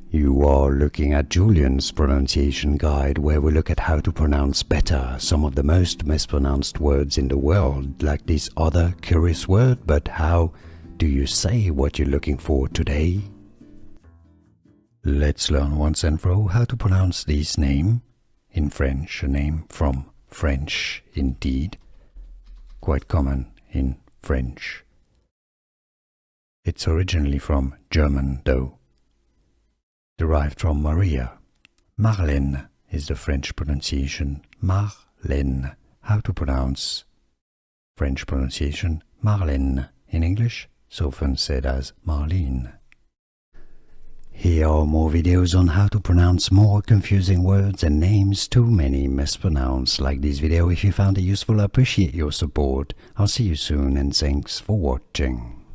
You are looking at Julian's pronunciation guide, where we look at how to pronounce better some of the most mispronounced words in the world, like this other curious word. But how do you say what you're looking for today? Let's learn once and for all how to pronounce this name. In French, a name from French indeed, quite common in French. It's originally from German though, derived from Maria. Marlène is the French pronunciation. Marlène. How to pronounce French pronunciation? Marlène. In English, it's often said as Marlene. Here are more videos on how to pronounce more confusing words and names too many mispronounced. Like this video if you found it useful. I appreciate your support. I'll see you soon and thanks for watching.